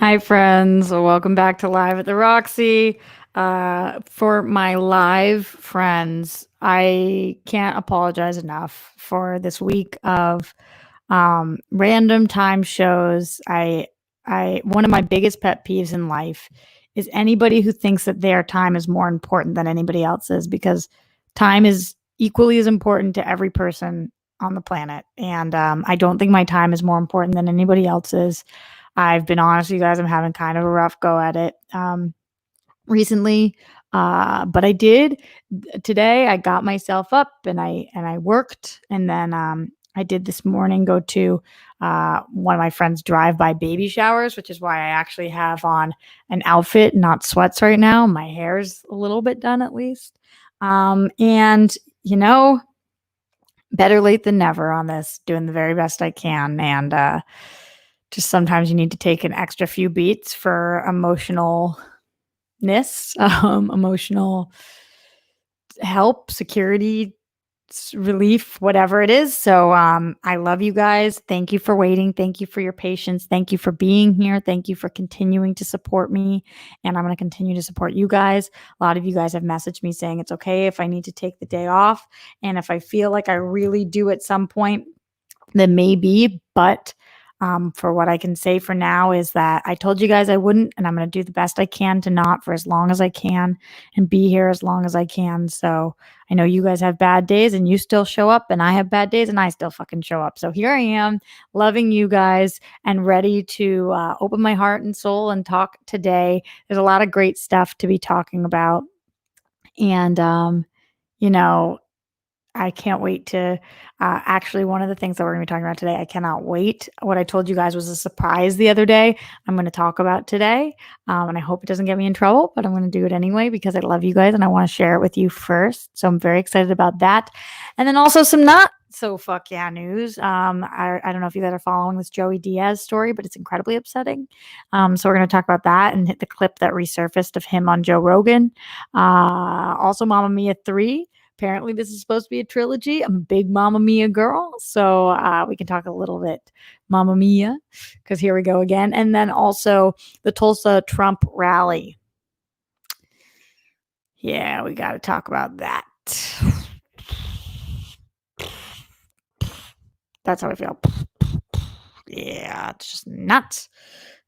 Hi, friends. Welcome back to Live at the Roxy. For my live friends, I can't apologize enough for this week of random time shows. One of my biggest pet peeves in life is anybody who thinks that their time is more important than anybody else's, because time is equally as important to every person on the planet. And I don't think my time is more important than anybody else's. I've been honest with you guys, I'm having kind of a rough go at it recently. But I did today. I got myself up and I worked, and then I did this morning go to one of my friends' drive-by baby showers, which is why I actually have on an outfit, not sweats right now. My hair's a little bit done at least. And you know, better late than never on this, doing the very best I can. And just sometimes you need to take an extra few beats for emotionalness, emotional help, security, relief, whatever it is. So I love you guys. Thank you for waiting. Thank you for your patience. Thank you for being here. Thank you for continuing to support me. And I'm going to continue to support you guys. A lot of you guys have messaged me saying it's okay if I need to take the day off. And if I feel like I really do at some point, then maybe. But for what I can say for now is that I told you guys I wouldn't, and I'm going to do the best I can to not for as long as I can and be here as long as I can. So I know you guys have bad days and you still show up, and I have bad days and I still fucking show up. So here I am, loving you guys and ready to open my heart and soul and talk today. There's a lot of great stuff to be talking about. And, you know, I can't wait to actually, one of the things that we're going to be talking about today, I cannot wait. What I told you guys was a surprise the other day. I'm going to talk about today. And I hope it doesn't get me in trouble, but I'm going to do it anyway because I love you guys and I want to share it with you first. So I'm very excited about that. And then also some not so fuck yeah news. I don't know if you guys are following this Joey Diaz story, but it's incredibly upsetting. So we're going to talk about that and hit the clip that resurfaced of him on Joe Rogan. Also, Mamma Mia 3. Apparently, this is supposed to be a trilogy. I'm a big Mamma Mia girl, so we can talk a little bit Mamma Mia, because here we go again. And then also the Tulsa Trump rally. Yeah, we got to talk about that. That's how I feel. Yeah, it's just nuts.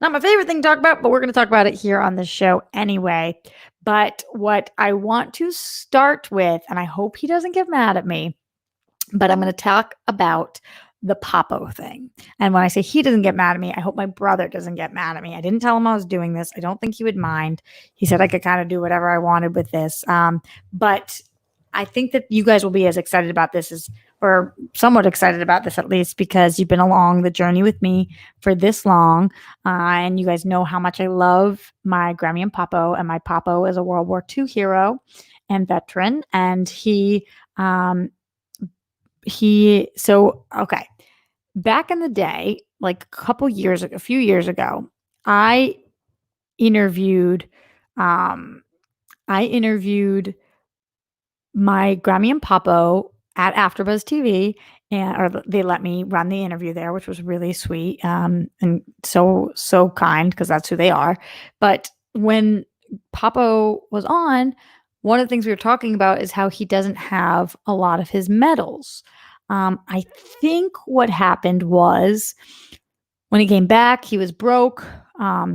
Not my favorite thing to talk about, but we're going to talk about it here on the show anyway. But what I want to start with, and I hope he doesn't get mad at me, but I'm going to talk about the Papo thing. And when I say he doesn't get mad at me, I hope my brother doesn't get mad at me. I didn't tell him I was doing this. I don't think he would mind. He said I could kind of do whatever I wanted with this. But I think that you guys will be as excited about this as, or somewhat excited about this at least, because you've been along the journey with me for this long. And you guys know how much I love my Grammy and Papo. And my Papo is a World War II hero and veteran. And okay, back in the day, like a few years ago, I interviewed um I interviewed my Grammy and Papo at AfterBuzz TV, or they let me run the interview there, which was really sweet, and so kind, because that's who they are. But when Papo was on, one of the things we were talking about is how he doesn't have a lot of his medals. I think what happened was when he came back, he was broke.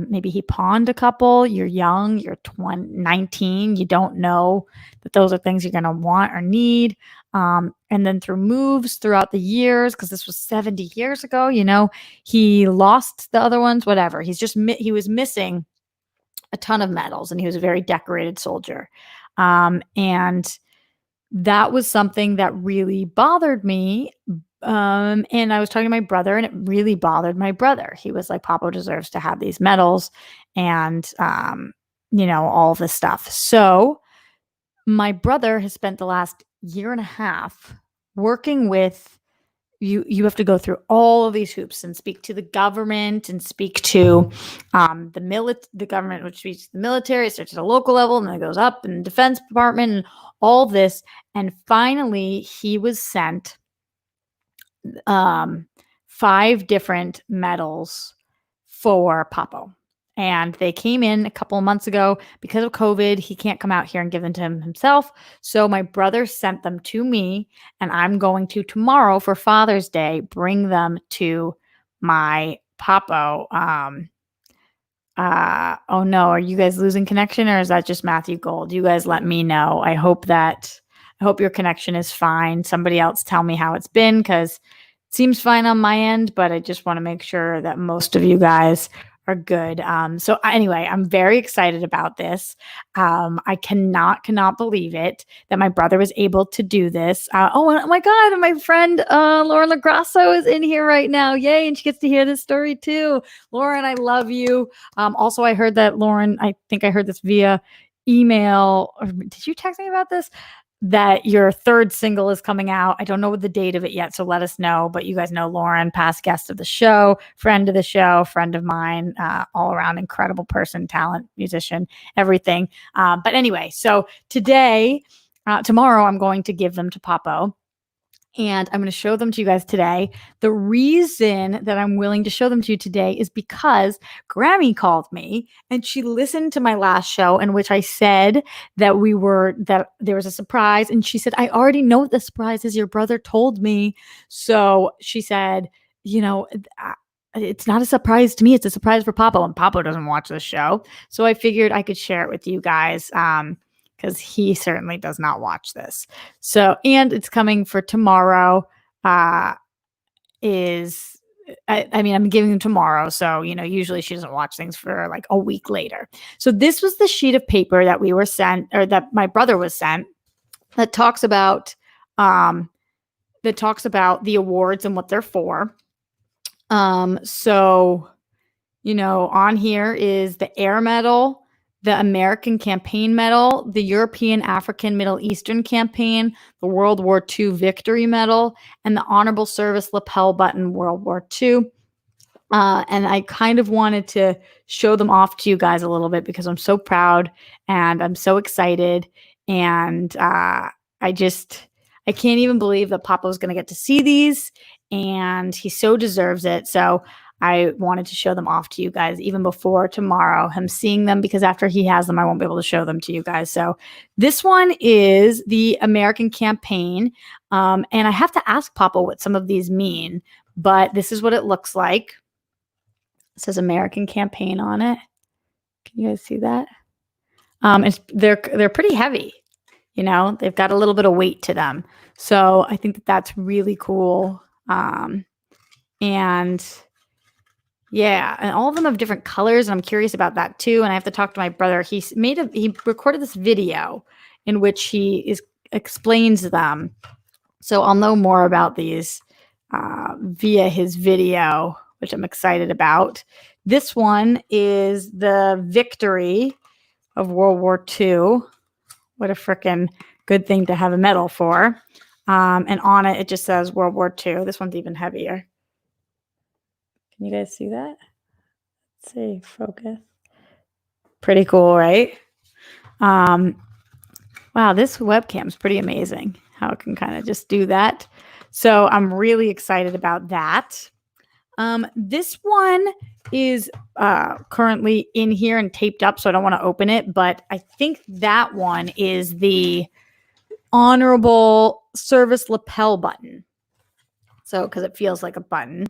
Maybe he pawned a couple. You're young, you're 19, you don't know that those are things you're going to want or need. And then through moves throughout the years, because this was 70 years ago, he lost the other ones, whatever. He was missing a ton of medals, and he was a very decorated soldier. And that was something that really bothered me. And I was talking to my brother, and it really bothered my brother. He was like, Papo deserves to have these medals and, all this stuff. So my brother has spent the last year and a half working with you have to go through all of these hoops and speak to the government and speak to the government, which speaks to the military. It starts at a local level and then it goes up in the Defense Department and all this. And finally, he was sent 5 different medals for Papo. And they came in a couple of months ago. Because of COVID, he can't come out here and give them to him himself. So my brother sent them to me, and I'm going to tomorrow for Father's Day bring them to my papo. Oh no, are you guys losing connection, or is that just Matthew Gold? You guys let me know. I hope your connection is fine. Somebody else tell me how it's been, because it seems fine on my end, but I just want to make sure that most of you guys are good. So anyway, I'm very excited about this. I cannot believe it that my brother was able to do this. Oh my God, my friend Lauren Lagrasso is in here right now. Yay, and she gets to hear this story too. Lauren, I love you. Also, I heard that Lauren, I think I heard this via email, or did you text me about this? That your third single is coming out. I don't know the date of it yet, so let us know. But you guys know Lauren, past guest of the show, friend of the show, friend of mine, all around incredible person, talent, musician, everything. But anyway, so tomorrow, I'm going to give them to Papo. And I'm going to show them to you guys today. The reason that I'm willing to show them to you today is because Grammy called me and she listened to my last show in which I said that there was a surprise. And she said, I already know what the surprise is. Your brother told me. So she said, it's not a surprise to me. It's a surprise for Papa. And Papa doesn't watch the show. So I figured I could share it with you guys. Because he certainly does not watch this. So, and it's coming for tomorrow. I'm giving him tomorrow. So, usually she doesn't watch things for like a week later. So this was the sheet of paper that we were sent, or that my brother was sent, that talks about the awards and what they're for. So, on here is the Air Medal, the American Campaign Medal, the European, African, Middle Eastern Campaign, the World War II Victory Medal, and the Honorable Service Lapel Button World War II. And I kind of wanted to show them off to you guys a little bit because I'm so proud and I'm so excited. And I can't even believe that Papa's going to get to see these, and he so deserves it. So I wanted to show them off to you guys even before tomorrow, him seeing them, because after he has them, I won't be able to show them to you guys. So this one is the American Campaign. And I have to ask Papa what some of these mean, but this is what it looks like. It says American Campaign on it. Can you guys see that? They're pretty heavy. They've got a little bit of weight to them. So I think that's really cool. And yeah, and all of them have different colors, and I'm curious about that too. And I have to talk to my brother. He recorded this video in which he explains them. So I'll know more about these via his video, which I'm excited about. This one is the victory of World War II. What a freaking good thing to have a medal for. And on it just says World War II. This one's even heavier. Can you guys see that? Let's see, focus. Pretty cool, right? Wow, this webcam's pretty amazing. How it can kind of just do that. So I'm really excited about that. This one is currently in here and taped up, so I don't want to open it. But I think that one is the Honorable Service Lapel Button. So, because it feels like a button.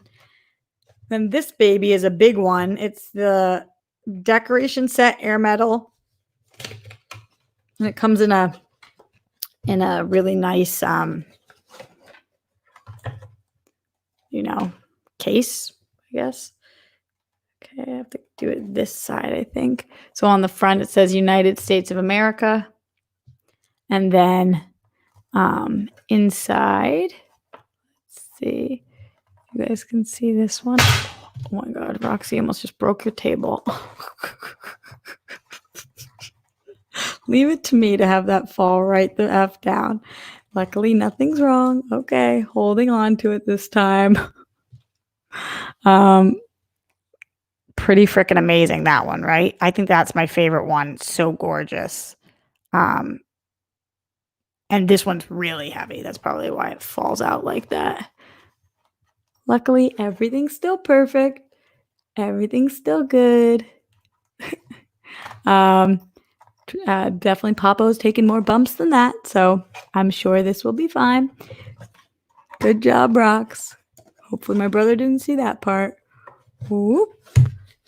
Then this baby is a big one. It's the Decoration Set Air Medal. And it comes in a really nice, case, I guess. Okay, I have to do it this side, I think. So on the front, it says United States of America. And then inside, let's see. You guys can see this one. Oh my God, Roxy almost just broke your table. Leave it to me to have that fall right the F down. Luckily, nothing's wrong. Okay, holding on to it this time. Pretty freaking amazing, that one, right? I think that's my favorite one. It's so gorgeous. And this one's really heavy. That's probably why it falls out like that. Luckily, everything's still perfect. Everything's still good. Um, Definitely Papo's taken more bumps than that, so I'm sure this will be fine. Good job, Rox. Hopefully my brother didn't see that part. Whoop.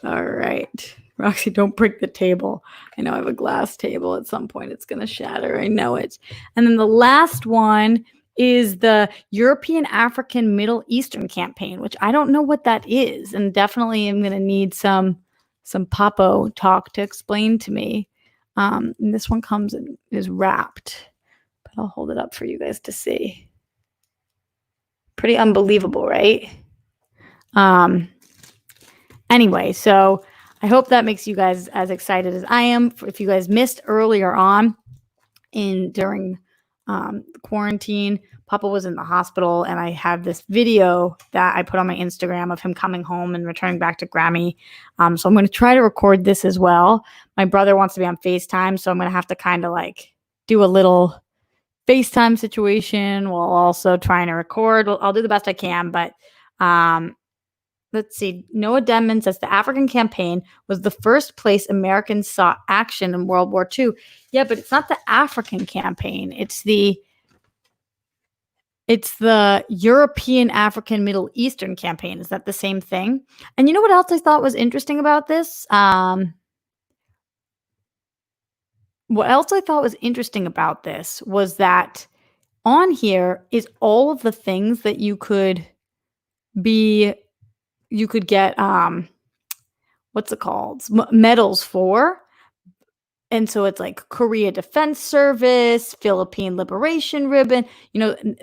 All right. Roxy, don't break the table. I know I have a glass table. At some point it's going to shatter. I know it. And then the last one is the European African Middle Eastern campaign, which I don't know what that is. And definitely am going to need some Papo talk to explain to me. And this one comes and is wrapped, but I'll hold it up for you guys to see. Pretty unbelievable, right? Anyway, so I hope that makes you guys as excited as I am. If you guys missed earlier on during quarantine, Papa was in the hospital, and I have this video that I put on my Instagram of him coming home and returning back to Grammy. So I'm going to try to record this as well. My brother wants to be on FaceTime, so I'm going to have to kind of like do a little FaceTime situation while also trying to record. I'll do the best I can, but let's see. Noah Denman says the African campaign was the first place Americans saw action in World War II. Yeah, but it's not the African campaign. It's the European African Middle Eastern campaign. Is that the same thing? And you know what else I thought was interesting about this? What else I thought was interesting about this was that on here is all of the things that you could get what's it called? Medals for. And so it's like Korea Defense Service, Philippine Liberation Ribbon,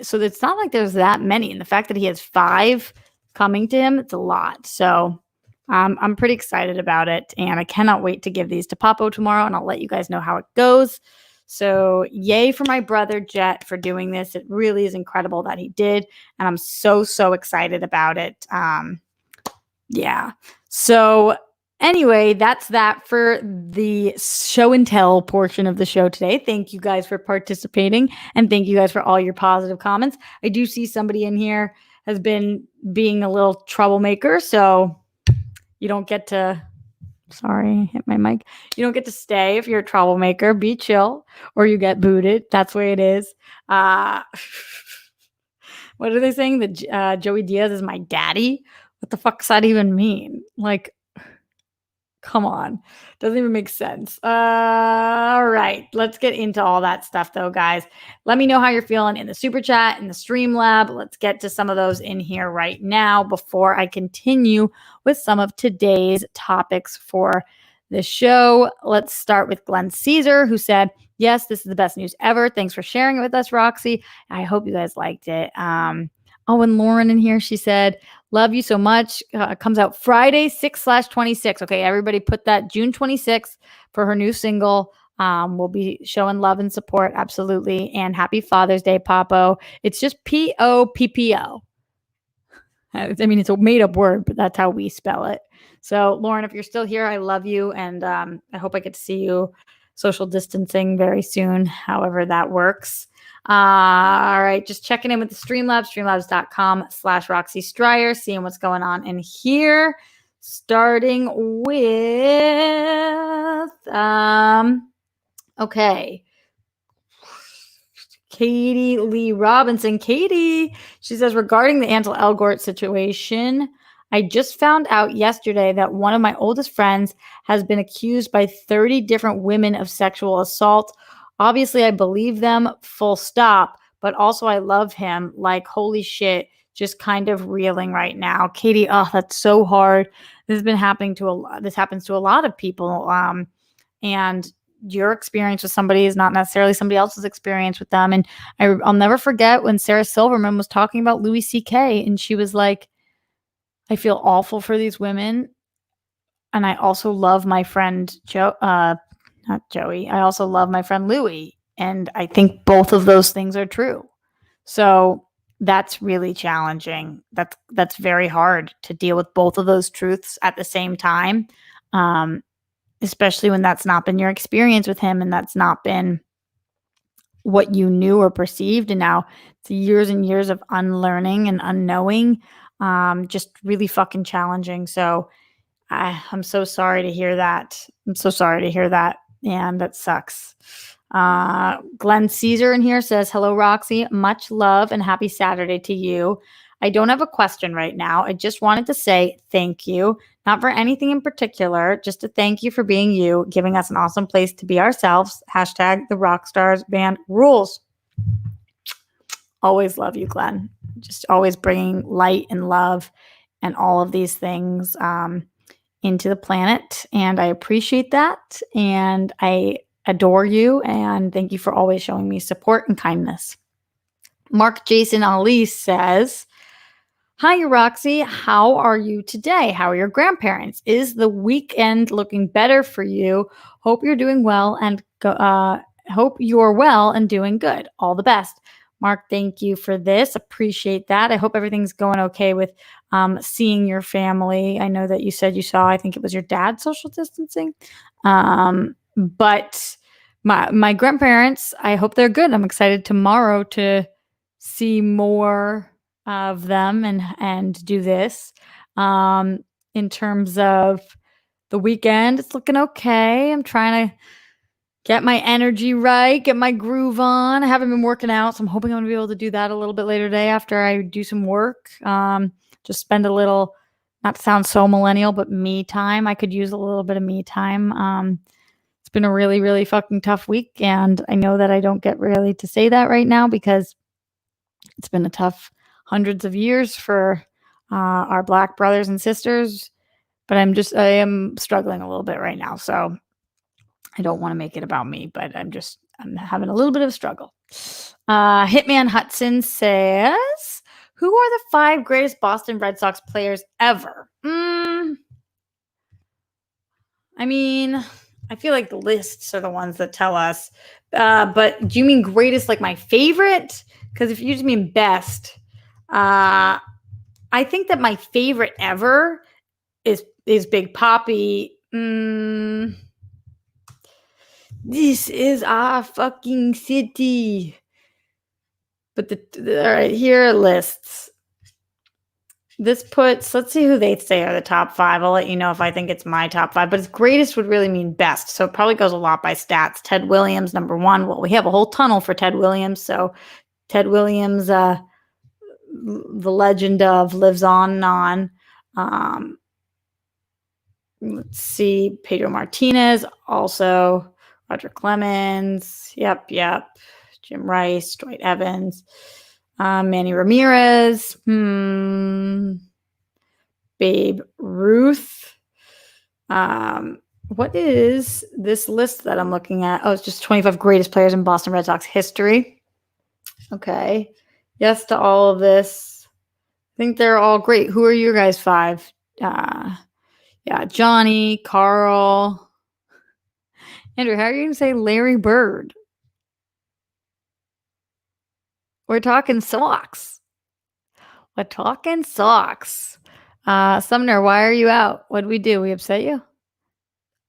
so it's not like there's that many. And the fact that he has 5 coming to him, it's a lot. So I'm pretty excited about it. And I cannot wait to give these to Papo tomorrow. And I'll let you guys know how it goes. So yay for my brother Jet for doing this. It really is incredible that he did. And I'm so, so excited about it. Yeah. So anyway, that's that for the show and tell portion of the show today. Thank you guys for participating, and thank you guys for all your positive comments. I do see somebody in here has been being a little troublemaker, so you don't get to, sorry, hit my mic. You don't get to stay if you're a troublemaker. Be chill or you get booted. That's the way it is. What are they saying? That Joey Diaz is my daddy? What the fuck does that even mean? Like, come on. Doesn't even make sense. All right. Let's get into all that stuff, though, guys. Let me know how you're feeling in the super chat, in the Streamlab. Let's get to some of those in here right now before I continue with some of today's topics for the show. Let's start with Glenn Caesar, who said, yes, this is the best news ever. Thanks for sharing it with us, Roxy. I hope you guys liked it. And Lauren in here, she said, love you so much. Comes out Friday, 6/26. Okay, everybody put that June 26th for her new single. We'll be showing love and support. Absolutely. And happy Father's Day, Papo. It's just Poppo. I mean, it's a made up word, but that's how we spell it. So Lauren, if you're still here, I love you. And I hope I get to see you social distancing very soon, however that works. All right, just checking in with the Streamlabs, streamlabs.com/Roxy Stryer, seeing what's going on in here. Starting with, okay. Katie Lee Robinson. Katie, she says, regarding the Ansel Elgort situation, I just found out yesterday that one of my oldest friends has been accused by 30 different women of sexual assault. Obviously, I believe them, full stop, but also I love him. Like, holy shit, just kind of reeling right now. Katie, oh, that's so hard. This has been happening this happens to a lot of people. And your experience with somebody is not necessarily somebody else's experience with them. And I'll never forget when Sarah Silverman was talking about Louis C.K. and she was like, I feel awful for these women. And I also love my friend not Joey. I also love my friend Louie. And I think both of those things are true. So that's really challenging. That's very hard to deal with both of those truths at the same time. Especially when that's not been your experience with him and that's not been what you knew or perceived. And now it's years and years of unlearning and unknowing. Just really fucking challenging. So I'm so sorry to hear that. I'm so sorry to hear that. And that sucks. Glenn Caesar in here says, hello, Roxy. Much love and happy Saturday to you. I don't have a question right now. I just wanted to say thank you, not for anything in particular, just to thank you for being you, giving us an awesome place to be ourselves. Hashtag the Rockstars Band rules. Always love you, Glenn. Just always bringing light and love and all of these things into the planet. And I appreciate that. And I adore you. And thank you for always showing me support and kindness. Mark Jason Ali says, hi, Roxy. How are you today? How are your grandparents? Is the weekend looking better for you? Hope you're doing well and hope you're well and doing good. All the best. Mark, thank you for this. Appreciate that. I hope everything's going okay with seeing your family. I know that you said you saw, I think it was your dad social distancing. But my grandparents, I hope they're good. I'm excited tomorrow to see more of them and do this. In terms of the weekend, it's looking okay. I'm trying to get my energy right, get my groove on. I haven't been working out, so I'm hoping I'm gonna be able to do that a little bit later today after I do some work. Just spend a little, not to sound so millennial, but me time. I could use a little bit of me time. It's been a really, really fucking tough week, and I know that I don't get really to say that right now because it's been a tough hundreds of years for our Black brothers and sisters, but I am struggling a little bit right now. So I don't want to make it about me, but I'm having a little bit of a struggle. Hitman Hudson says, who are the 5 greatest Boston Red Sox players ever? I mean, I feel like the lists are the ones that tell us. But do you mean greatest, like my favorite? Because if you just mean best, I think that my favorite ever is Big Papi. This is our fucking city. But all right, here are lists. This puts, let's see who they say are the top 5. I'll let you know if I think it's my top 5, but its greatest would really mean best. So it probably goes a lot by stats. Ted Williams, number 1. Well, we have a whole tunnel for Ted Williams. So Ted Williams, the legend of lives on and on. Let's see, Pedro Martinez, also Roger Clemens. Yep. Jim Rice, Dwight Evans, Manny Ramirez, Babe Ruth. What is this list that I'm looking at? Oh, it's just 25 greatest players in Boston Red Sox history. Okay. Yes to all of this. I think they're all great. Who are your guys' 5? Yeah, Johnny, Carl. Andrew, how are you going to say Larry Bird? We're talking socks. We're talking socks. Sumner, why are you out? What did we do? We upset you?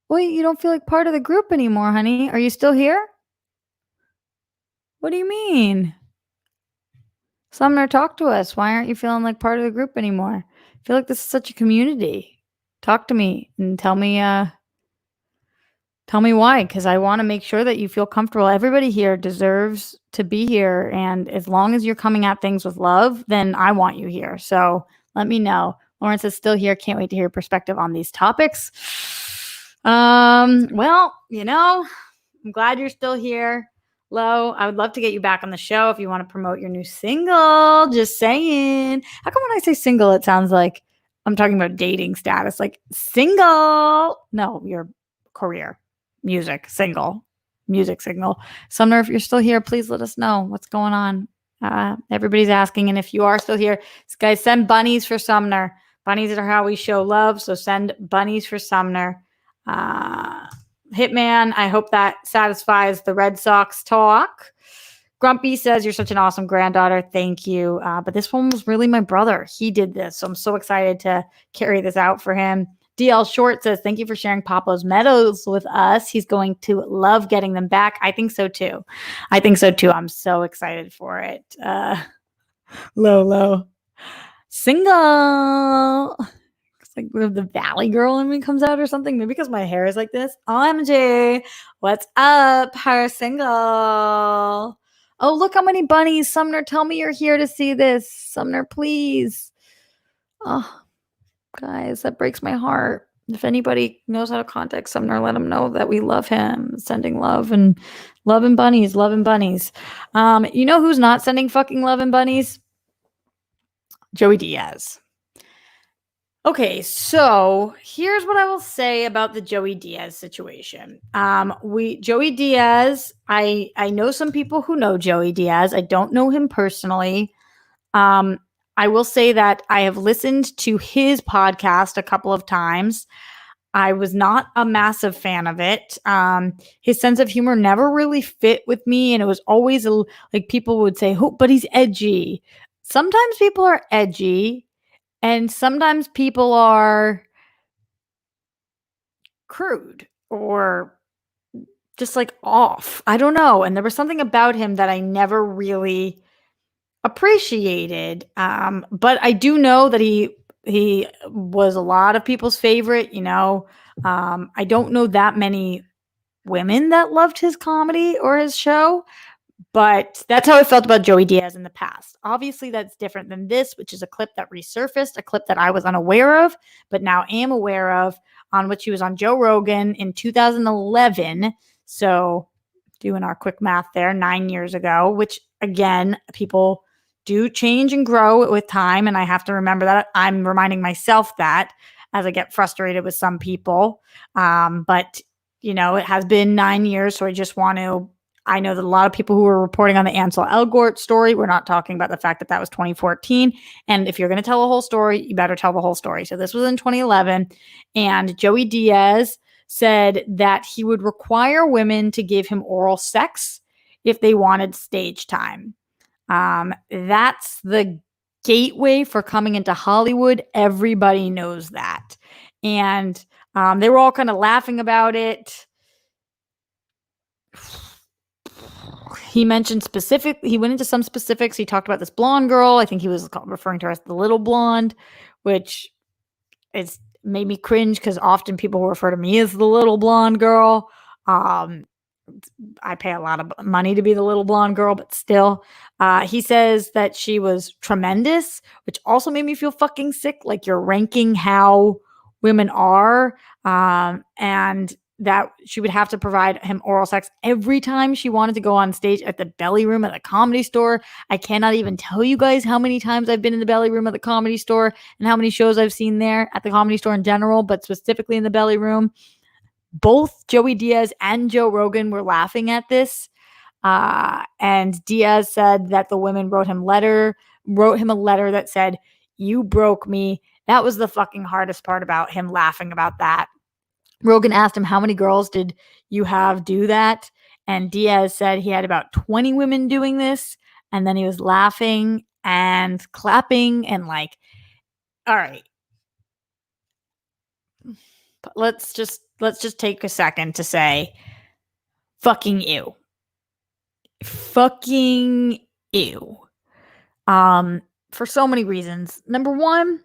Wait, you don't feel like part of the group anymore, honey. Are you still here? What do you mean? Sumner, talk to us. Why aren't you feeling like part of the group anymore? I feel like this is such a community. Talk to me and tell me why, because I want to make sure that you feel comfortable. Everybody here deserves to be here. And as long as you're coming at things with love, then I want you here. So let me know. Lawrence is still here. Can't wait to hear your perspective on these topics. Well, I'm glad you're still here. Lo, I would love to get you back on the show if you want to promote your new single. Just saying. How come when I say single, it sounds like I'm talking about dating status? Like single. No, your career. Music signal. Sumner, if you're still here, please let us know what's going on. Everybody's asking. And if you are still here, guys, send bunnies for Sumner. Bunnies are how we show love. So send bunnies for Sumner. Hitman, I hope that satisfies the Red Sox talk. Grumpy says, you're such an awesome granddaughter. Thank you. But this one was really my brother. He did this. So I'm so excited to carry this out for him. DL Short says, thank you for sharing Papo's medals with us. He's going to love getting them back. I think so too. I'm so excited for it. Low. Single. like the Valley girl in me comes out or something. Maybe because my hair is like this. OMG, what's up? Her single. Oh, look how many bunnies. Sumner, tell me you're here to see this. Sumner, please. Oh, guys, that breaks my heart. If anybody knows how to contact Sumner, let him know that we love him. Sending love and bunnies, loving bunnies. You know who's not sending fucking love and bunnies? Joey Diaz. Okay, so here's what I will say about the Joey Diaz situation. Joey Diaz, I know some people who know Joey Diaz. I don't know him personally. I will say that I have listened to his podcast a couple of times. I was not a massive fan of it. His sense of humor never really fit with me, and it was always like people would say, "Oh, but he's edgy." Sometimes people are edgy, and sometimes people are crude or just like off. I don't know. And there was something about him that I never really appreciated. But I do know that he was a lot of people's favorite. I don't know that many women that loved his comedy or his show. But that's how I felt about Joey Diaz in the past. Obviously, that's different than this, which is a clip that resurfaced, a clip that I was unaware of, but now am aware of, on which he was on Joe Rogan in 2011. So, doing our quick math there, 9 years ago, which again, people do change and grow with time. And I have to remember that. I'm reminding myself that as I get frustrated with some people. But, it has been 9 years. So I know that a lot of people who were reporting on the Ansel Elgort story, we're not talking about the fact that that was 2014. And if you're going to tell a whole story, you better tell the whole story. So this was in 2011. And Joey Diaz said that he would require women to give him oral sex if they wanted stage time. That's the gateway for coming into Hollywood. Everybody knows that. And they were all kind of laughing about it. He went into some specifics. He talked about this blonde girl. I think he was referring to her as the little blonde, which is made me cringe because often people refer to me as the little blonde girl. I pay a lot of money to be the little blonde girl, but still. He says that she was tremendous, which also made me feel fucking sick. Like you're ranking how women are, and that she would have to provide him oral sex every time she wanted to go on stage at the Belly Room at the Comedy Store. I cannot even tell you guys how many times I've been in the Belly Room at the Comedy Store and how many shows I've seen there at the Comedy Store in general, but specifically in the Belly Room. Both Joey Diaz and Joe Rogan were laughing at this. And Diaz said that the women wrote him a letter that said, "You broke me." That was the fucking hardest part about him laughing about that. Rogan asked him, "How many girls did you have do that?" And Diaz said he had about 20 women doing this. And then he was laughing and clapping and like, all right. Let's just take a second to say, fucking ew. Fucking ew. For so many reasons. Number one,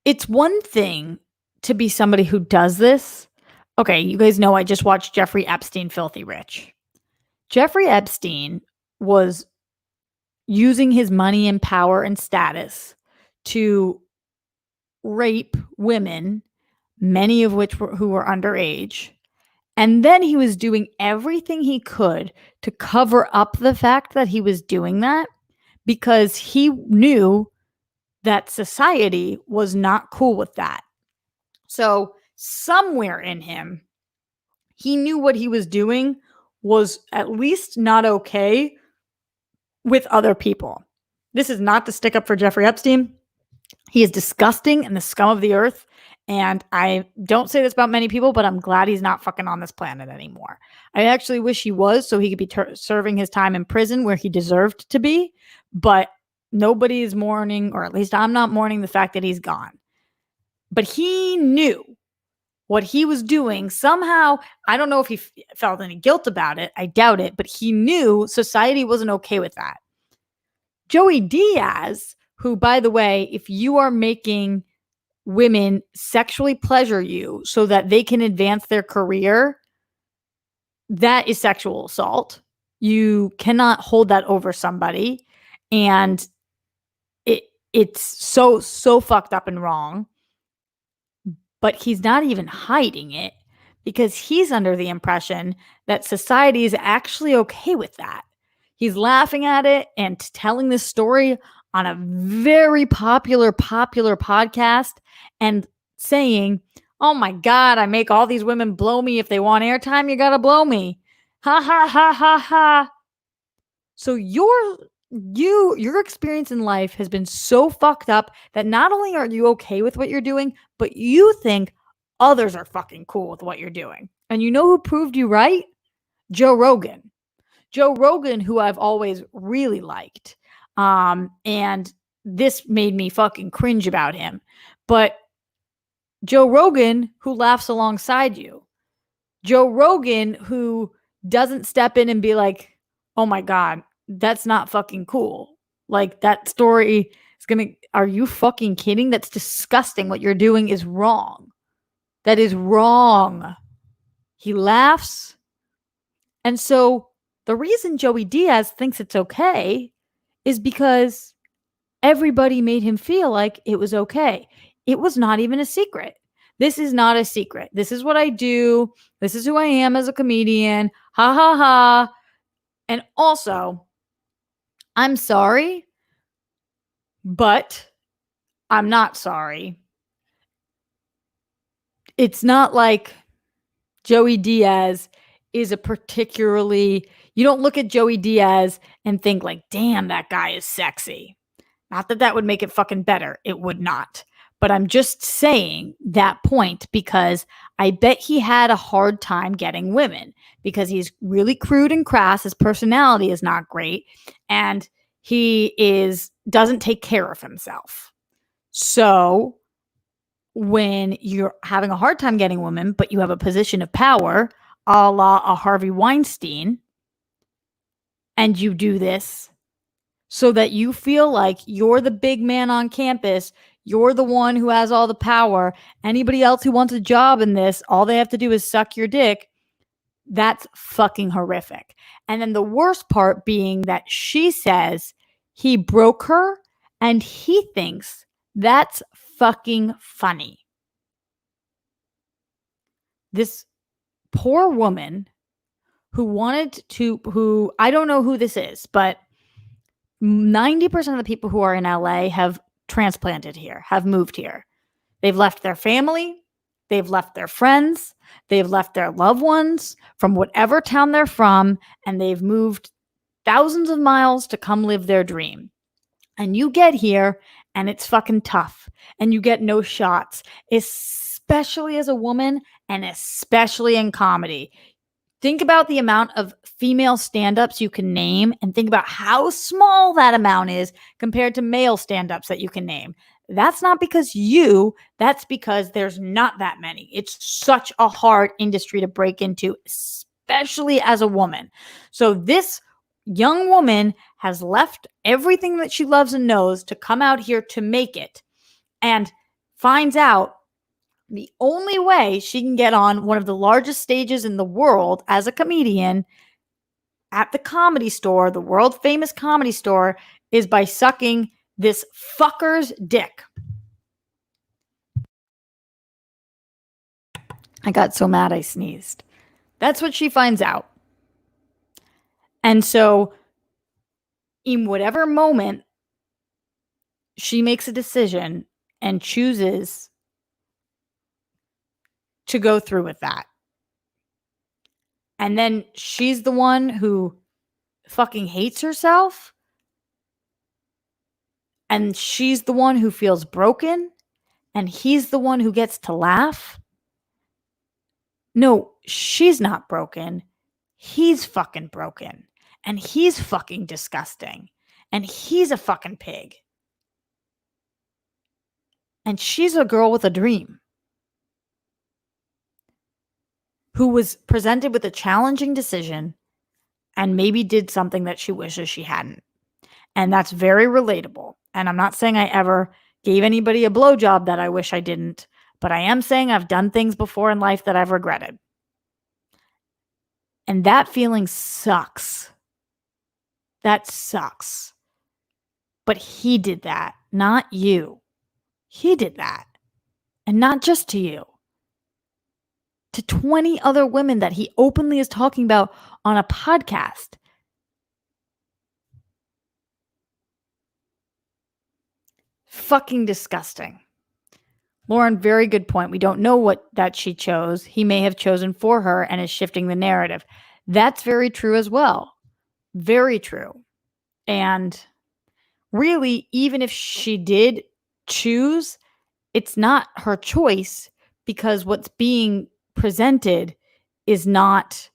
it's one thing to be somebody who does this. Okay, you guys know I just watched Jeffrey Epstein, Filthy Rich. Jeffrey Epstein was using his money and power and status to rape women, many of which who were underage. And then he was doing everything he could to cover up the fact that he was doing that because he knew that society was not cool with that. So somewhere in him, he knew what he was doing was at least not okay with other people. This is not to stick up for Jeffrey Epstein. He is disgusting and the scum of the earth. And I don't say this about many people, but I'm glad he's not fucking on this planet anymore. I actually wish he was so he could be serving his time in prison where he deserved to be. But nobody is mourning, or at least I'm not mourning the fact that he's gone. But he knew what he was doing. Somehow, I don't know if he felt any guilt about it. I doubt it. But he knew society wasn't okay with that. Joey Diaz, who, by the way, if you are making women sexually pleasure you so that they can advance their career, that is sexual assault. You cannot hold that over somebody. And it's so fucked up and wrong. But he's not even hiding it because he's under the impression that society is actually okay with that. He's laughing at it and telling this story on a very popular podcast and saying, "Oh my God, I make all these women blow me. If they want airtime, you got to blow me." Ha ha ha ha ha. So your experience in life has been so fucked up that not only are you okay with what you're doing, but you think others are fucking cool with what you're doing. And you know who proved you right? Joe Rogan. Joe Rogan, who I've always really liked. And this made me fucking cringe about him. But Joe Rogan, who laughs alongside you. Joe Rogan, who doesn't step in and be like, "Oh my God, that's not fucking cool. Like, that story is are you fucking kidding? That's disgusting. What you're doing is wrong. That is wrong." He laughs. And so the reason Joey Diaz thinks it's okay is because everybody made him feel like it was okay. It was not even a secret. This is not a secret. This is what I do. This is who I am as a comedian. Ha ha ha. And also, I'm sorry, but I'm not sorry. It's not like Joey Diaz is a particularly, you don't look at Joey Diaz and think like, "Damn, that guy is sexy." Not that that would make it fucking better. It would not. But I'm just saying that point because I bet he had a hard time getting women because he's really crude and crass. His personality is not great. And doesn't take care of himself. So when you're having a hard time getting women, but you have a position of power, a la a Harvey Weinstein, and you do this so that you feel like you're the big man on campus, you're the one who has all the power. Anybody else who wants a job in this, all they have to do is suck your dick. That's fucking horrific. And then the worst part being that she says he broke her and he thinks that's fucking funny. This poor woman who I don't know who this is, but 90% of the people who are in LA have transplanted here, have moved here. They've left their family, they've left their friends, they've left their loved ones from whatever town they're from, and they've moved thousands of miles to come live their dream. And you get here and it's fucking tough and you get no shots, especially as a woman and especially in comedy. Think about the amount of female stand-ups you can name and think about how small that amount is compared to male stand-ups that you can name. That's not because that's because there's not that many. It's such a hard industry to break into, especially as a woman. So this young woman has left everything that she loves and knows to come out here to make it and finds out the only way she can get on one of the largest stages in the world as a comedian at the Comedy Store, the world famous Comedy Store, is by sucking this fucker's dick. I got so mad I sneezed. That's what she finds out. And so in whatever moment she makes a decision and chooses to go through with that. And then she's the one who fucking hates herself. And she's the one who feels broken. And he's the one who gets to laugh. No, she's not broken. He's fucking broken. And he's fucking disgusting. And he's a fucking pig. And she's a girl with a dream who was presented with a challenging decision and maybe did something that she wishes she hadn't. And that's very relatable. And I'm not saying I ever gave anybody a blowjob that I wish I didn't, but I am saying I've done things before in life that I've regretted. And that feeling sucks. That sucks. But he did that, not you. He did that. And not just to you, to 20 other women that he openly is talking about on a podcast. Fucking disgusting. Lauren, very good point. We don't know what that she chose. He may have chosen for her and is shifting the narrative. That's very true as well. Very true. And really, even if she did choose, it's not her choice because what's being presented is not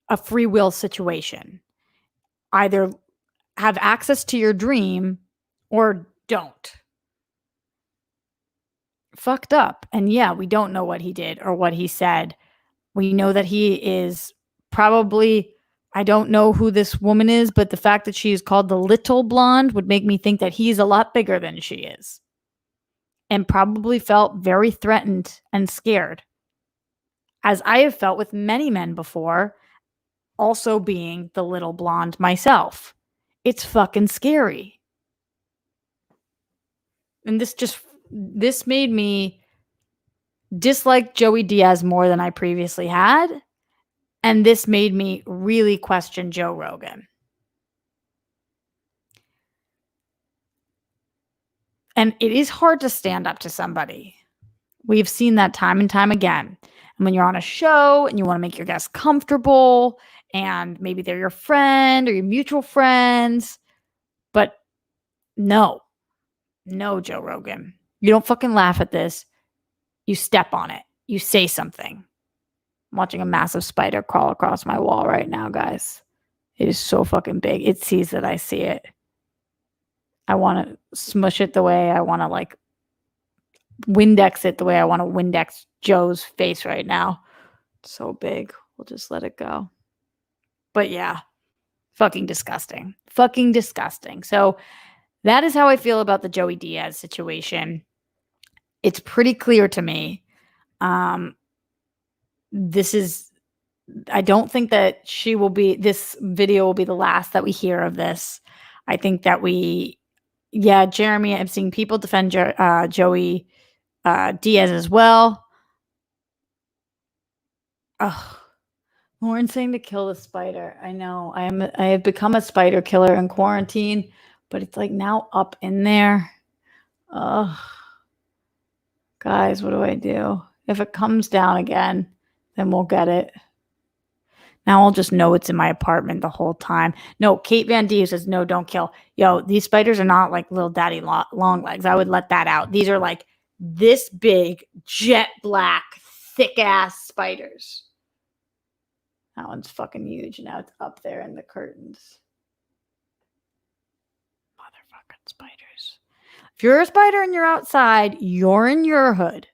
a free will situation. Either have access to your dream or don't. Fucked up. And yeah, we don't know what he did or what he said. We know that he is probably, I don't know who this woman is, but the fact that she is called the little blonde would make me think that he's a lot bigger than she is. And probably felt very threatened and scared. As I have felt with many men before, also being the little blonde myself. It's fucking scary. And this made me dislike Joey Diaz more than I previously had. And this made me really question Joe Rogan. And it is hard to stand up to somebody. We've seen that time and time again. And when you're on a show and you want to make your guests comfortable, and maybe they're your friend or your mutual friends, but no, Joe Rogan. You don't fucking laugh at this. You step on it. You say something. I'm watching a massive spider crawl across my wall right now, guys. It is so fucking big. It sees that I see it. I want to smush it the way I want to, like, Windex it the way I want to Windex Joe's face right now. It's so big. We'll just let it go. But yeah, fucking disgusting. Fucking disgusting. So that is how I feel about the Joey Diaz situation. It's pretty clear to me. I don't think that this video will be the last that we hear of this. I think that Jeremy, I'm seeing people defend Joey Diaz as well. Ugh. Lauren saying to kill the spider. I know. I have become a spider killer in quarantine, but it's like now up in there. Ugh. Guys, what do I do? If it comes down again, then we'll get it. Now I'll just know it's in my apartment the whole time. No, Kate Van D says, no, don't kill. Yo, these spiders are not like little daddy long legs. I would let that out. These are like this big, jet black, thick ass spiders. That one's fucking huge. Now it's up there in the curtains. Motherfucking spiders. If you're a spider and you're outside, you're in your hood.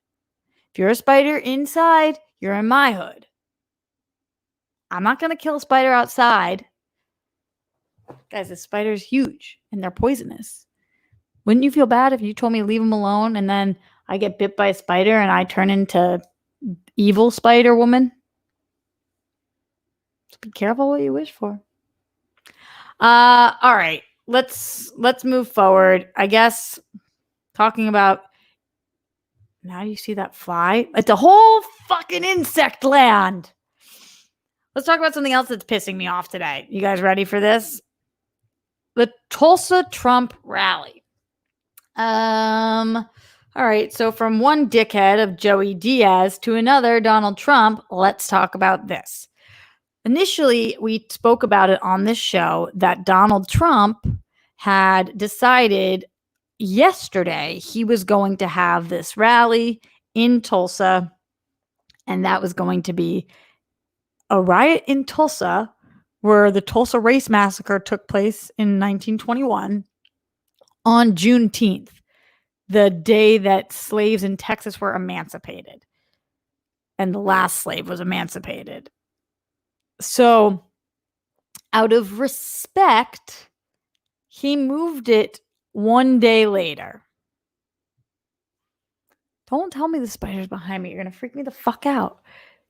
If you're a spider inside, you're in my hood. I'm not going to kill a spider outside. Guys, the spider's huge and they're poisonous. Wouldn't you feel bad if you told me to leave them alone and then I get bit by a spider and I turn into evil Spider Woman? So be careful what you wish for. All right. Let's move forward. I guess talking about, now you see that fly? It's a whole fucking insect land. Let's talk about something else that's pissing me off today. You guys ready for this? The Tulsa Trump rally. All right. So from one dickhead of Joey Diaz to another Donald Trump, let's talk about this. Initially, we spoke about it on this show that Donald Trump had decided yesterday he was going to have this rally in Tulsa, and that was going to be a riot in Tulsa where the Tulsa Race Massacre took place in 1921 on Juneteenth, the day that slaves in Texas were emancipated and the last slave was emancipated. So out of respect, he moved it one day later. Don't tell me the spider's behind me. You're going to freak me the fuck out.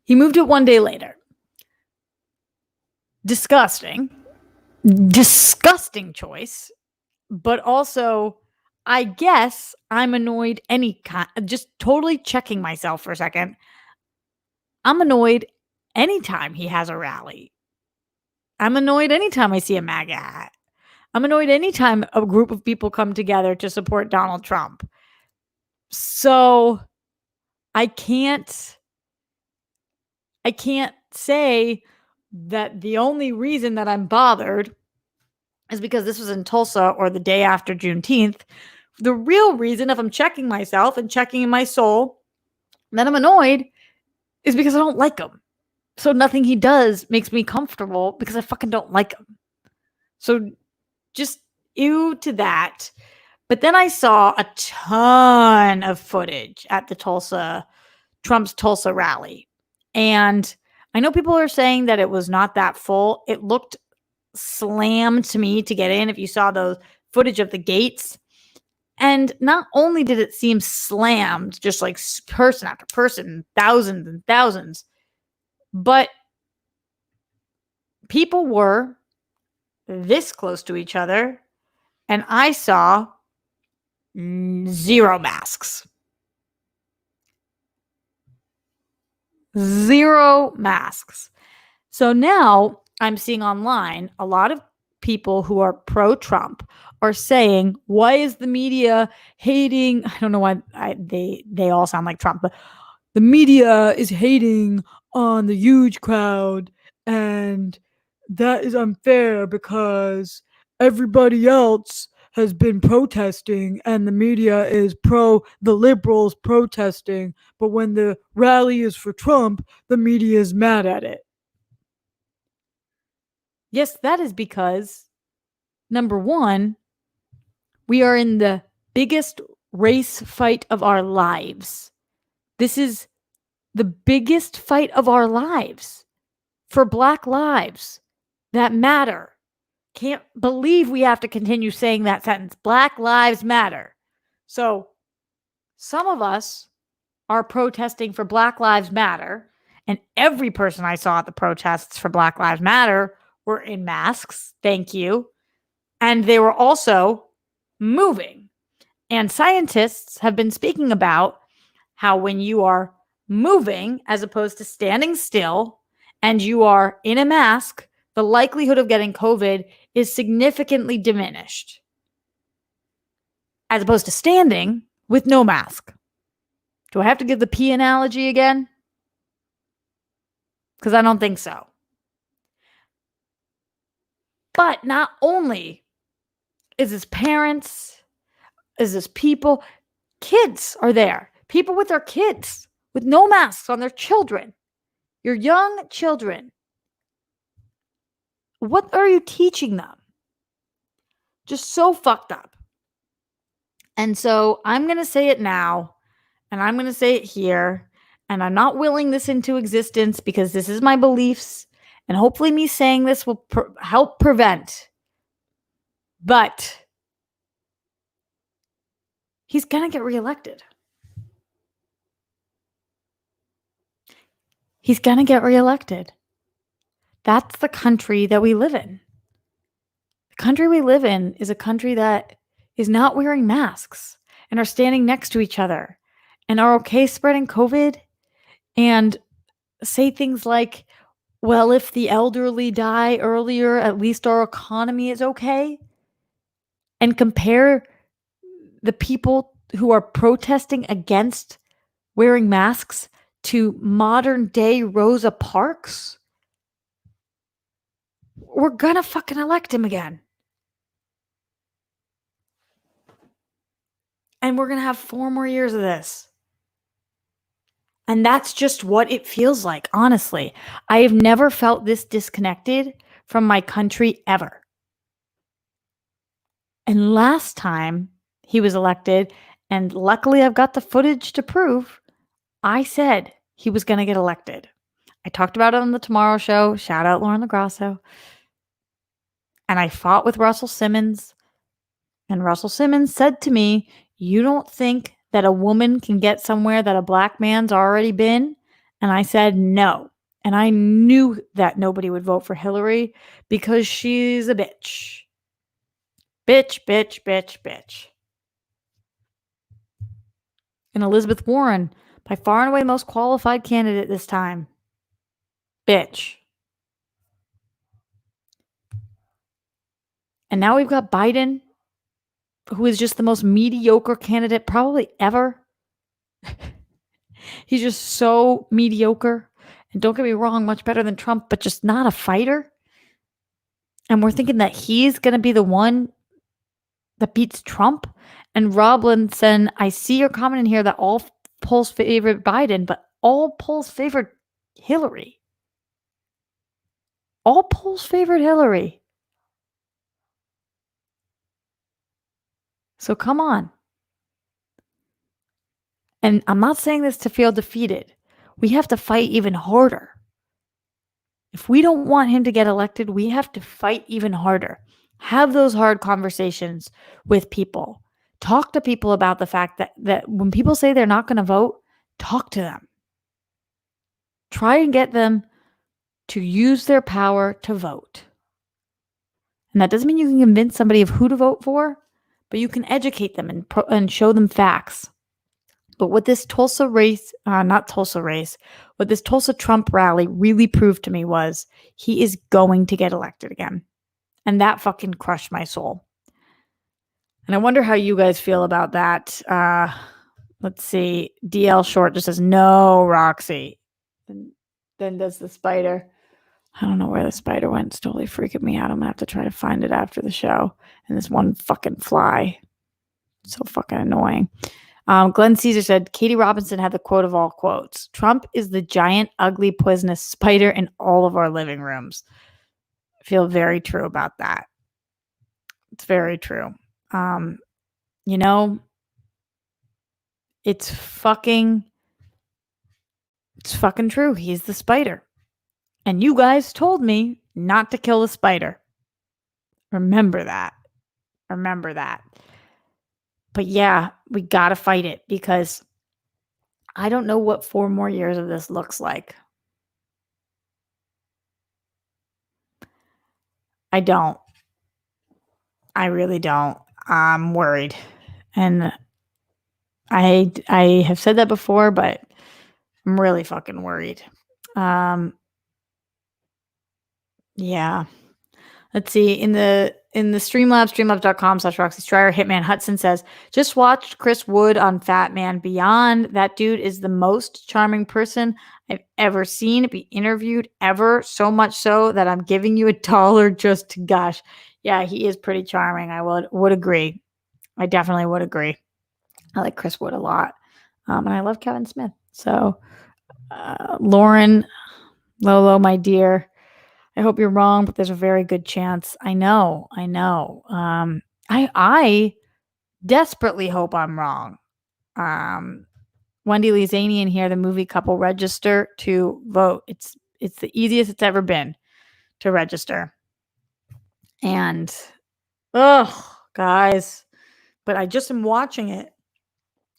He moved it one day later. Disgusting. Disgusting choice. But also, I guess I'm annoyed just totally checking myself for a second. I'm annoyed anytime he has a rally. I'm annoyed anytime I see a MAGA hat. I'm annoyed anytime a group of people come together to support Donald Trump. So I can't say that the only reason that I'm bothered is because this was in Tulsa or the day after Juneteenth. The real reason, if I'm checking myself and checking in my soul, that I'm annoyed is because I don't like him. So nothing he does makes me comfortable because I fucking don't like him. So just ew to that. But then I saw a ton of footage at the Trump's Tulsa rally. And I know people are saying that it was not that full. It looked slammed to me to get in if you saw those footage of the gates. And not only did it seem slammed, just like person after person, thousands and thousands, but people were this close to each other, and I saw zero masks. Zero masks. So now I'm seeing online a lot of people who are pro-Trump are saying, why is the media hating? I don't know why they all sound like Trump, but the media is hating on the huge crowd, and that is unfair because everybody else has been protesting and the media is the liberals protesting, but when the rally is for Trump, the media is mad at it. Yes, that is because, number one, we are in the biggest race fight of our lives. This is the biggest fight of our lives for Black lives that matter. Can't believe we have to continue saying that sentence. Black lives matter. So some of us are protesting for Black Lives Matter, and every person I saw at the protests for Black Lives Matter were in masks. Thank you. And they were also moving. And scientists have been speaking about how when you are moving as opposed to standing still and you are in a mask, the likelihood of getting COVID is significantly diminished as opposed to standing with no mask. Do I have to give the pee analogy again? Because I don't think so. But not only is this parents, is this people, kids are there. People with their kids with no masks on their children. Your young children. What are you teaching them? Just so fucked up. And so I'm going to say it now, and I'm going to say it here, and I'm not willing this into existence because this is my beliefs, and hopefully me saying this will help prevent. But he's going to get reelected. He's going to get reelected. That's the country that we live in. The country we live in is a country that is not wearing masks and are standing next to each other and are okay spreading COVID and say things like, well, if the elderly die earlier, at least our economy is okay. And compare the people who are protesting against wearing masks to modern day Rosa Parks. We're gonna fucking elect him again. And we're gonna have 4 more years of this. And that's just what it feels like, honestly. I have never felt this disconnected from my country ever. And last time he was elected, and luckily I've got the footage to prove, I said he was going to get elected. I talked about it on the Tomorrow Show. Shout out Lauren LaGrasso. And I fought with Russell Simmons. And Russell Simmons said to me, "You don't think that a woman can get somewhere that a black man's already been?" And I said, "No." And I knew that nobody would vote for Hillary because she's a bitch. Bitch, bitch, bitch, bitch. And Elizabeth Warren, by far and away the most qualified candidate this time. Bitch. And now we've got Biden, who is just the most mediocre candidate probably ever. He's just so mediocre. And don't get me wrong, much better than Trump, but just not a fighter. And we're thinking that he's going to be the one that beats Trump. And Rob Linson, I see your comment in here that all polls favored Biden, but all polls favored Hillary. All polls favored Hillary. So come on. And I'm not saying this to feel defeated. We have to fight even harder. If we don't want him to get elected, we have to fight even harder. Have those hard conversations with people. Talk to people about the fact that when people say they're not going to vote, talk to them. Try and get them to use their power to vote. And that doesn't mean you can convince somebody of who to vote for, but you can educate them and show them facts. But what this Tulsa race, what this Tulsa Trump rally really proved to me was he is going to get elected again. And that fucking crushed my soul. And I wonder how you guys feel about that. Let's see. DL Short just says, "No, Roxy." And then does the spider. I don't know where the spider went. It's totally freaking me out. I'm going to have to try to find it after the show. And this one fucking fly. So fucking annoying. Glenn Caesar said, Katie Robinson had the quote of all quotes. "Trump is the giant, ugly, poisonous spider in all of our living rooms." I feel very true about that. It's very true. You know, it's fucking true. He's the spider. And you guys told me not to kill the spider. Remember that. But yeah, we got to fight it because I don't know what 4 more years of this looks like. I don't. I really don't. I'm worried. And I have said that before, but I'm really fucking worried. Yeah. Let's see. In the Streamlabs, streamlabs.com/Roxy Stryer, Hitman Hudson says, "Just watched Chris Wood on Fat Man Beyond. That dude is the most charming person I've ever seen be interviewed ever. So much so that I'm giving you $1 just to gush." Yeah, he is pretty charming. I would agree. I definitely would agree. I like Chris Wood a lot. And I love Kevin Smith. So, Lauren, Lolo, my dear, I hope you're wrong, but there's a very good chance. I know. I desperately hope I'm wrong. Wendy Lee Zanian here, the movie couple register to vote. It's the easiest it's ever been to register. And, guys, but I just am watching it.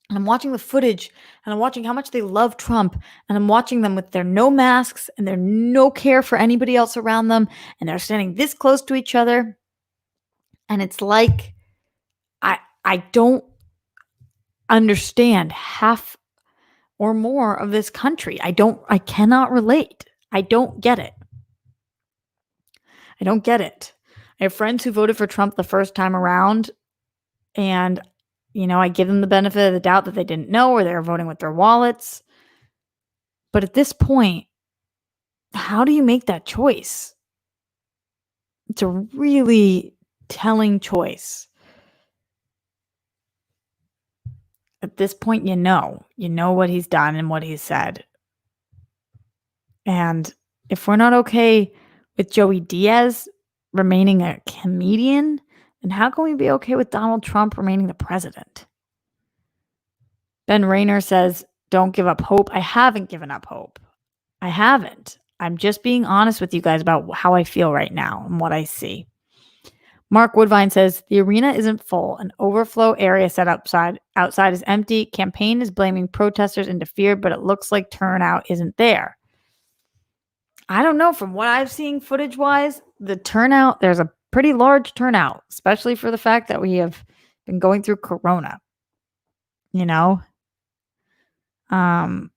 And I'm watching the footage and I'm watching how much they love Trump. And I'm watching them with their no masks and their no care for anybody else around them. And they're standing this close to each other. And it's like, I don't understand half or more of this country. I cannot relate. I don't get it. I have friends who voted for Trump the first time around. And I give them the benefit of the doubt that they didn't know or they were voting with their wallets. But at this point, how do you make that choice? It's a really telling choice. At this point, you know what he's done and what he's said. And if we're not okay with Joey Diaz remaining a comedian, then how can we be okay with Donald Trump remaining the president? Ben Rayner says, "Don't give up hope." I haven't given up hope. I haven't. I'm just being honest with you guys about how I feel right now and what I see. Mark Woodvine says the arena isn't full. An overflow area set outside is empty. Campaign is blaming protesters interfered, but it looks like turnout isn't there. I don't know. From what I've seen footage wise, the turnout, there's a pretty large turnout, especially for the fact that we have been going through Corona. You know? Um,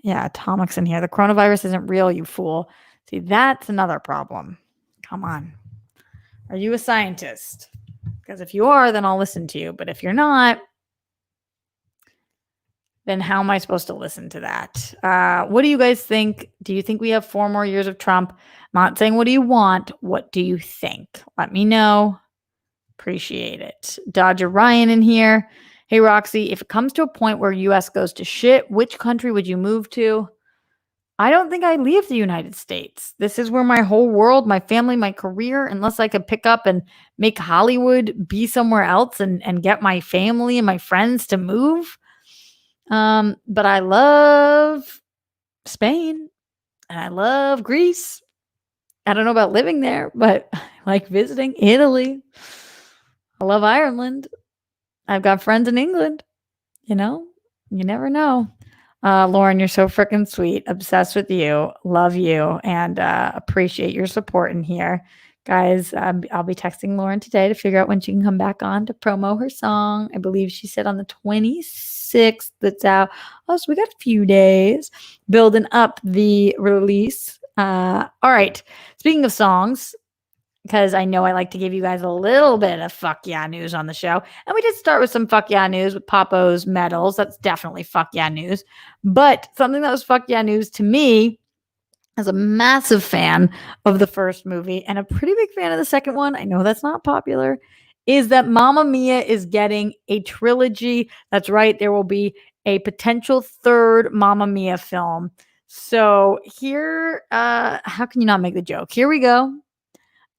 yeah, Atomic's in here. The coronavirus isn't real, you fool. See, that's another problem. Come on. Are you a scientist? Because if you are, then I'll listen to you. But if you're not, then how am I supposed to listen to that? What do you guys think? Do you think we have 4 more years of Trump? I'm not saying what do you want. What do you think? Let me know. Appreciate it. Dodger Ryan in here. Hey, Roxy, if it comes to a point where U.S. goes to shit, which country would you move to? I don't think I'd leave the United States. This is where my whole world, my family, my career, unless I could pick up and make Hollywood be somewhere else and get my family and my friends to move. But I love Spain and I love Greece. I don't know about living there, but I like visiting Italy. I love Ireland. I've got friends in England. You know, you never know. Lauren, you're so freaking sweet. Obsessed with you. Love you and appreciate your support in here. Guys, I'll be texting Lauren today to figure out when she can come back on to promo her song. I believe she said on the 26th that's out. Oh, so we got a few days building up the release. All right. Speaking of songs, because I know I like to give you guys a little bit of fuck yeah news on the show. And we did start with some fuck yeah news with Papo's medals. That's definitely fuck yeah news. But something that was fuck yeah news to me, as a massive fan of the first movie and a pretty big fan of the second one, I know that's not popular, is that Mamma Mia is getting a trilogy. That's right. There will be a potential third Mamma Mia film. So here, how can you not make the joke? Here we go.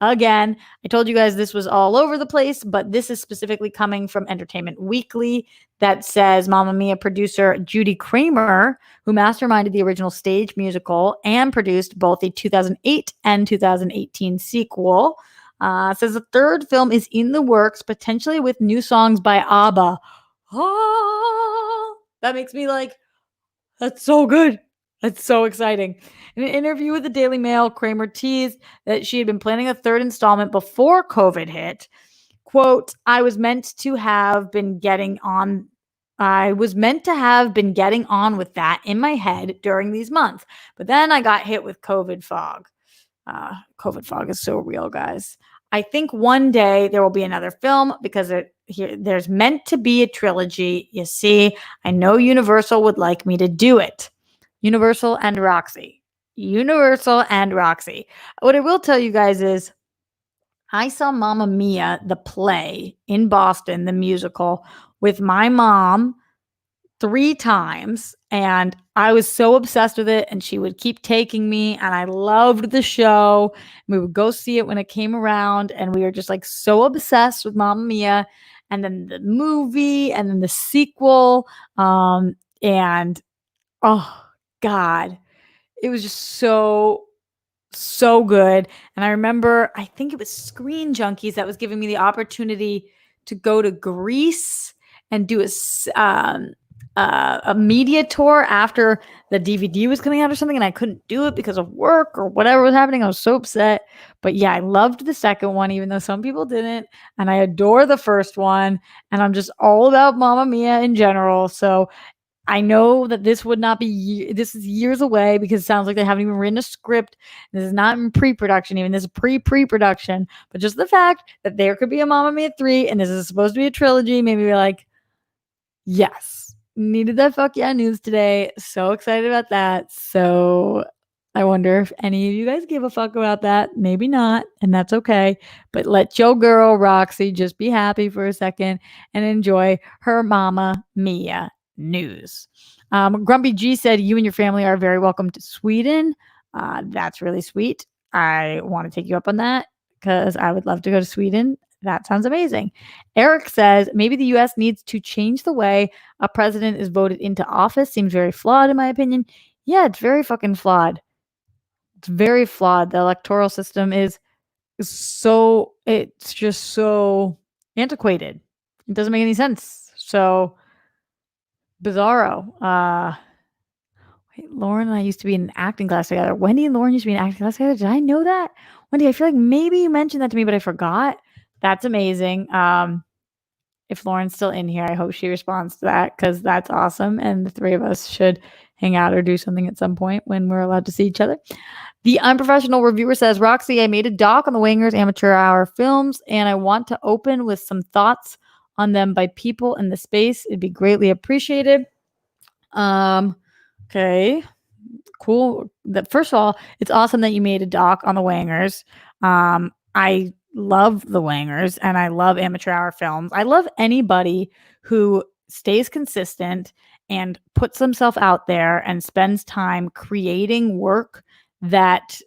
Again, I told you guys this was all over the place, but this is specifically coming from Entertainment Weekly that says Mamma Mia producer Judy Kramer, who masterminded the original stage musical and produced both the 2008 and 2018 sequel, says the third film is in the works, potentially with new songs by ABBA. That makes me like, that's so good. That's so exciting. In an interview with the Daily Mail, Kramer teased that she had been planning a third installment before COVID hit. Quote, I was meant to have been getting on with that in my head during these months. But then I got hit with COVID fog. COVID fog is so real, guys. I think one day there will be another film because there's meant to be a trilogy. You see, I know Universal would like me to do it. Universal and Roxy. Universal and Roxy. What I will tell you guys is I saw Mamma Mia, the play in Boston, the musical, with my mom 3 times. And I was so obsessed with it. And she would keep taking me. And I loved the show. We would go see it when it came around. And we were just like so obsessed with Mamma Mia. And then the movie and then the sequel. And oh, God, it was just so good. And I remember, I think it was Screen Junkies that was giving me the opportunity to go to Greece and do a media tour after the DVD was coming out or something. And I couldn't do it because of work or whatever was happening. I was so upset. But yeah, I loved the second one, even though some people didn't. And I adore the first one. And I'm just all about Mamma Mia in general. So I know that this would not be, this is years away because it sounds like they haven't even written a script. This is not in pre-production even. This is pre-production. But just the fact that there could be a Mamma Mia 3 and this is supposed to be a trilogy made me be like, yes, needed that fuck yeah news today. So excited about that. So I wonder if any of you guys give a fuck about that. Maybe not, and that's okay. But let your girl Roxy just be happy for a second and enjoy her Mamma Mia news. Grumpy G said, you and your family are very welcome to Sweden. That's really sweet. I want to take you up on that because I would love to go to Sweden. That sounds amazing. Eric says, maybe the US needs to change the way a president is voted into office. Seems very flawed in my opinion. Yeah, it's very fucking flawed. It's very flawed. The electoral system is it's just so antiquated. It doesn't make any sense. So bizarro. Wait, Lauren and I used to be in acting class together. Wendy and Lauren used to be in acting class together. Did I know that? Wendy, I feel like maybe you mentioned that to me, but I forgot. That's amazing. If Lauren's still in here, I hope she responds to that because that's awesome. And the three of us should hang out or do something at some point when we're allowed to see each other. The unprofessional reviewer says, Roxy, I made a doc on the Wingers Amateur Hour films, and I want to open with some thoughts on them by people in the space. It'd be greatly appreciated. Okay. Cool. That first of all, it's awesome that you made a doc on the Wangers. I love the Wangers and I love amateur hour films. I love anybody who stays consistent and puts themselves out there and spends time creating work that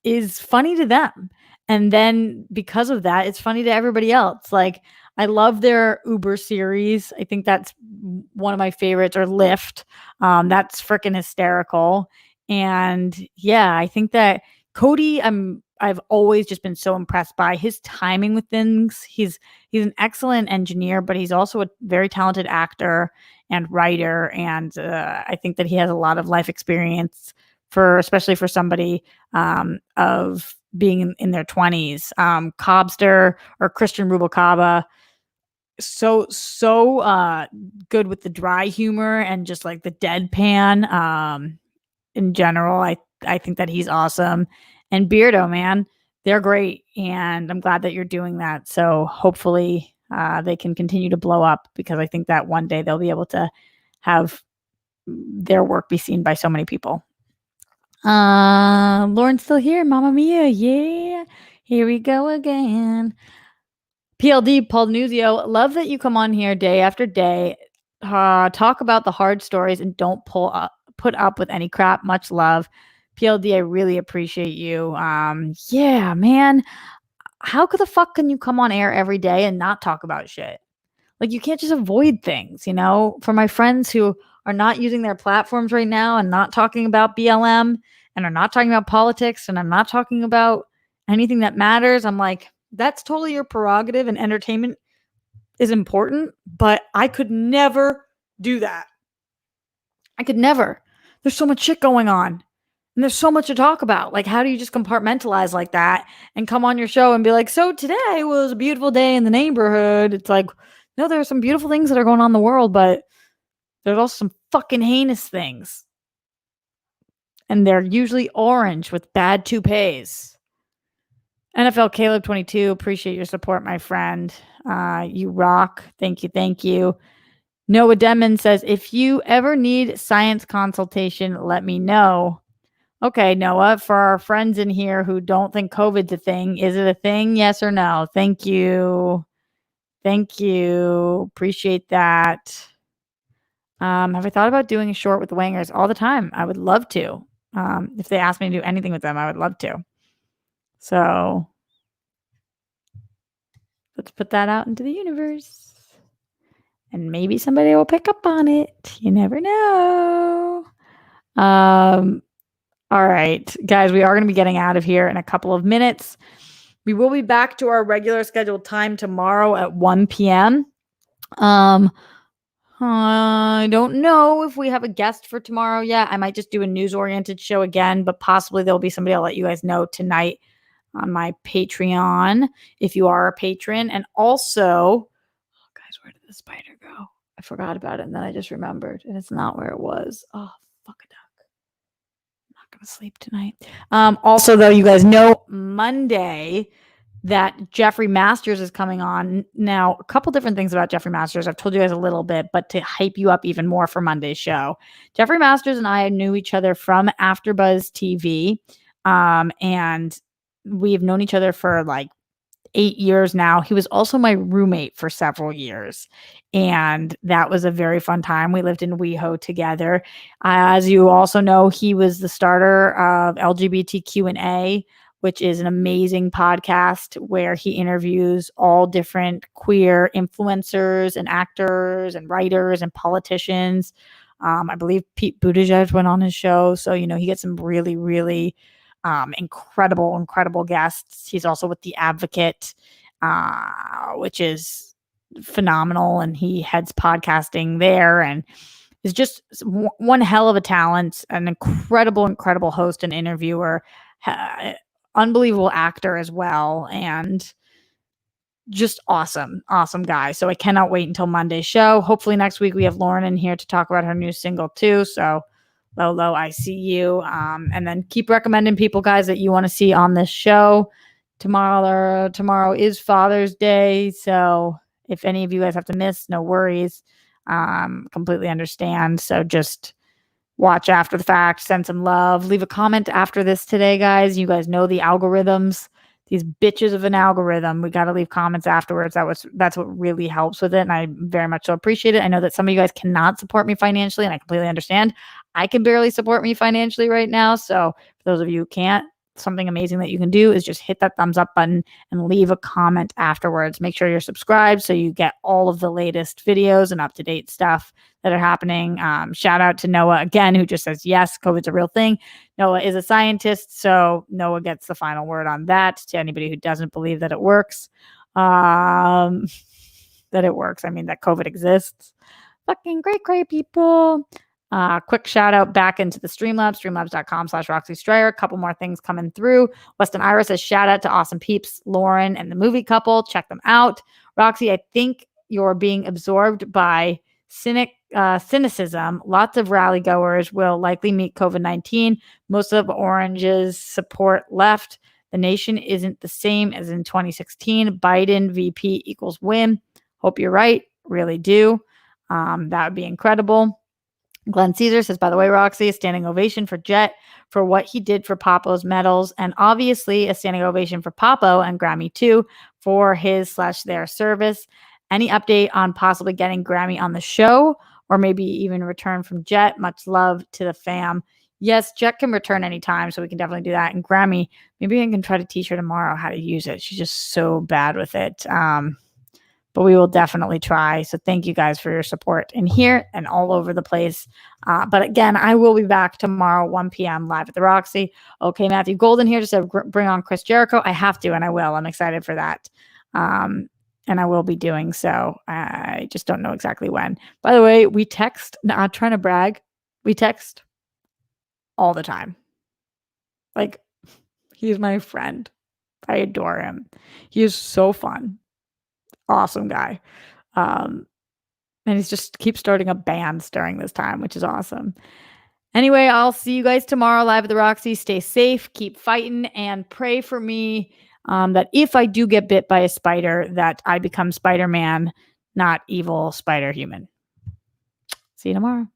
is funny to them. And then because of that, it's funny to everybody else. Like I love their Uber series. I think that's one of my favorites, or Lyft. That's freaking hysterical. And yeah, I think that Cody, I've always just been so impressed by his timing with things. He's an excellent engineer, but he's also a very talented actor and writer. And I think that he has a lot of life experience especially for somebody of being in their 20s. Cobster or Christian Rubalcaba, so good with the dry humor and just like the deadpan. In general, I think that he's awesome. And Beardo, man, they're great, and I'm glad that you're doing that. So hopefully they can continue to blow up, because I think that one day they'll be able to have their work be seen by so many people. Lauren's still here. Mamma mia. Yeah. Here we go again. PLD, Paul Nuzio, love that you come on here day after day, talk about the hard stories and don't put up with any crap. Much love. PLD, I really appreciate you. Yeah, man. How the fuck can you come on air every day and not talk about shit? Like, you can't just avoid things, For my friends who are not using their platforms right now and not talking about BLM and are not talking about politics and I'm not talking about anything that matters, I'm like, that's totally your prerogative, and entertainment is important, but I could never do that. I could never. There's so much shit going on. And there's so much to talk about. Like, how do you just compartmentalize like that and come on your show and be like, so today was a beautiful day in the neighborhood? It's like, no, there are some beautiful things that are going on in the world, but there's also some fucking heinous things. And they're usually orange with bad toupees. NFL Caleb 22, appreciate your support, my friend. You rock. Thank you. Thank you. Noah Demon says, if you ever need science consultation, let me know. Okay, Noah, for our friends in here who don't think COVID's a thing, is it a thing? Yes or no? Thank you. Thank you. Appreciate that. Have I thought about doing a short with the Wangers? All the time. I would love to. If they asked me to do anything with them, I would love to. So let's put that out into the universe. And maybe somebody will pick up on it. You never know. All right, guys, we are going to be getting out of here in a couple of minutes. We will be back to our regular scheduled time tomorrow at 1 p.m. I don't know if we have a guest for tomorrow yet. I might just do a news-oriented show again, but possibly there'll be somebody. I'll let you guys know tonight on my Patreon if you are a patron. And also, guys, where did the spider go? I forgot about it, and then I just remembered, and it's not where it was. Oh, fuck a duck. I'm not gonna sleep tonight. Also, though, you guys know Monday that Jeffrey Masters is coming on. Now, a couple different things about Jeffrey Masters. I've told you guys a little bit, but to hype you up even more for Monday's show, Jeffrey Masters and I knew each other from AfterBuzz TV, and we've known each other for like 8 years now. He was also my roommate for several years, and that was a very fun time. We lived in WeHo together. As you also know, he was the starter of LGBTQ&A, which is an amazing podcast where he interviews all different queer influencers and actors and writers and politicians. I believe Pete Buttigieg went on his show. So, he gets some really, really Incredible guests. He's also with The Advocate, which is phenomenal, and he heads podcasting there and is just one hell of a talent, an incredible host and interviewer, unbelievable actor as well, and just awesome guy. So I cannot wait until Monday's show. Hopefully next week we have Lauren in here to talk about her new single too. So Lolo, I see you. And then keep recommending people, guys, that you want to see on this show. Tomorrow is Father's Day, so if any of you guys have to miss, no worries. Completely understand. So just watch after the fact, send some love, leave a comment after this today, guys. You guys know the algorithms. These bitches of an algorithm. We got to leave comments afterwards. That's what really helps with it, and I very much so appreciate it. I know that some of you guys cannot support me financially, and I completely understand. I can barely support me financially right now. So for those of you who can't, something amazing that you can do is just hit that thumbs up button and leave a comment afterwards. Make sure you're subscribed so you get all of the latest videos and up-to-date stuff that are happening. Shout out to Noah again, who just says, yes, COVID's a real thing. Noah is a scientist, so Noah gets the final word on that. To anybody who doesn't believe that it works, I mean, that COVID exists. Fucking great people. Quick shout out back into the Streamlabs, streamlabs.com/Roxy Stryer. A couple more things coming through. Weston Iris says, shout out to Awesome Peeps, Lauren, and the movie couple. Check them out. Roxy, I think you're being absorbed by cynicism. Lots of rally goers will likely meet COVID-19. Most of Orange's support left. The nation isn't the same as in 2016. Biden VP equals win. Hope you're right. Really do. That would be incredible. Glenn Caesar says, by the way, Roxy, a standing ovation for Jet for what he did for Papo's medals, and obviously a standing ovation for Papo and Grammy too for his/their service. Any update on possibly getting Grammy on the show or maybe even return from Jet? Much love to the fam. Yes, Jet can return anytime, so we can definitely do that. And Grammy, maybe I can try to teach her tomorrow how to use it. She's just so bad with it. But we will definitely try. So thank you guys for your support in here and all over the place. But again, I will be back tomorrow, 1 p.m. live at the Roxy. Okay, Matthew Golden here just said, bring on Chris Jericho. I have to, and I will. I'm excited for that. And I will be doing so. I just don't know exactly when. By the way, we text, not trying to brag, we text all the time. Like, he's my friend. I adore him. He is so fun. Awesome guy. And he's just keeps starting up bands during this time, which is awesome. Anyway, I'll see you guys tomorrow live at the Roxy. Stay safe, keep fighting, and pray for me that if I do get bit by a spider, that I become Spider-Man, not evil spider human. See you tomorrow.